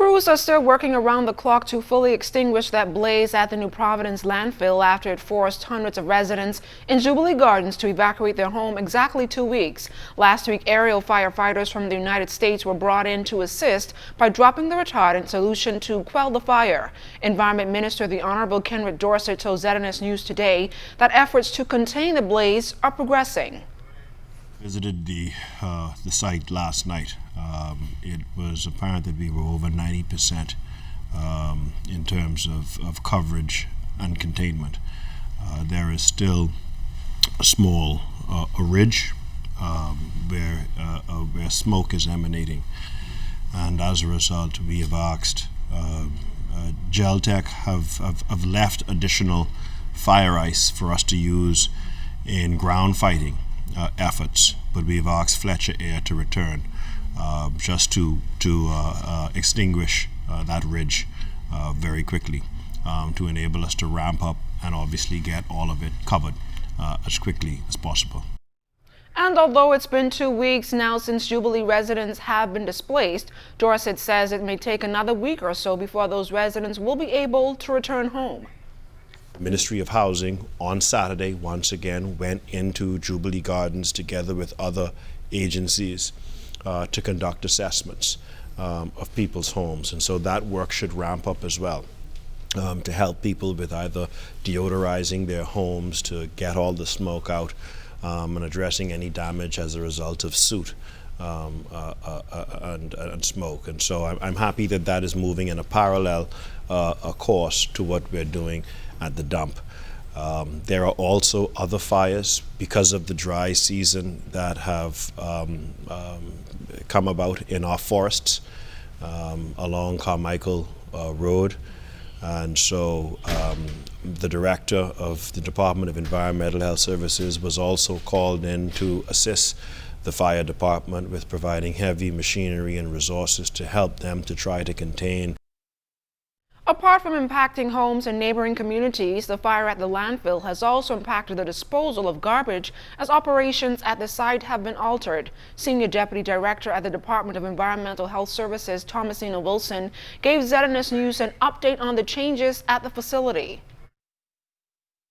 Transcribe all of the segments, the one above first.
Crews are still working around the clock to fully extinguish that blaze at the New Providence landfill after it forced hundreds of residents in Jubilee Gardens to evacuate their home exactly 2 weeks. Last week, aerial firefighters from the United States were brought in to assist by dropping the retardant solution to quell the fire. Environment Minister the Honorable Kenrick Dorsett told ZNS News Today that efforts to contain the blaze are progressing. Visited the site last night. It was apparent that we were over 90% in terms of coverage and containment. There is still a small a ridge where smoke is emanating, and as a result, we have asked Geltec have left additional fire ice for us to use in ground fighting efforts, but we've asked Fletcher Air to return just to extinguish that ridge very quickly to enable us to ramp up and obviously get all of it covered as quickly as possible. And although it's been 2 weeks now since Jubilee residents have been displaced, Dorsett says it may take another week or so before those residents will be able to return home. The Ministry of Housing on Saturday once again went into Jubilee Gardens together with other agencies to conduct assessments of people's homes, and so that work should ramp up as well to help people with either deodorizing their homes to get all the smoke out and addressing any damage as a result of soot and smoke. And so I'm happy that that is moving in a parallel course to what we're doing at the dump. There are also other fires because of the dry season that have come about in our forests along Carmichael Road. And so the director of the Department of Environmental Health Services was also called in to assist the fire department with providing heavy machinery and resources to help them to try to contain. Apart from impacting homes and neighboring communities, the fire at the landfill has also impacted the disposal of garbage as operations at the site have been altered. Senior Deputy Director at the Department of Environmental Health Services, Thomasina Wilson, gave ZNS News an update on the changes at the facility.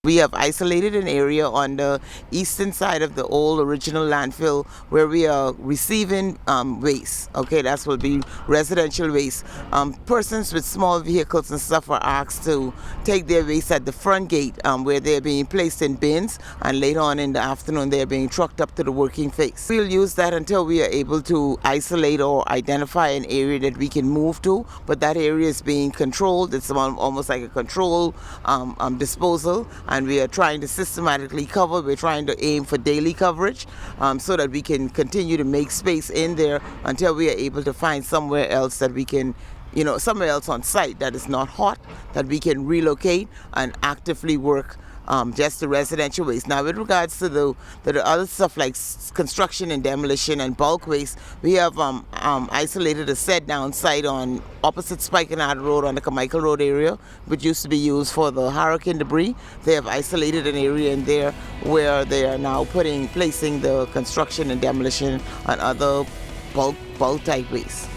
We have isolated an area on the eastern side of the old original landfill where we are receiving waste. Okay, that will be residential waste. Persons with small vehicles and stuff are asked to take their waste at the front gate where they're being placed in bins, and later on in the afternoon they're being trucked up to the working phase. We'll use that until we are able to isolate or identify an area that we can move to, but that area is being controlled. It's almost like a control disposal. And we are trying to systematically cover. We're trying to aim for daily coverage so that we can continue to make space in there until we are able to find somewhere else that we can, somewhere else on site that is not hot, that we can relocate and actively work just the residential waste. Now, with regards to the other stuff like construction and demolition and bulk waste, we have isolated a set-down site on opposite Spikenard Road on the Carmichael Road area, which used to be used for the hurricane debris. They have isolated an area in there where they are now placing the construction and demolition and other bulk type waste.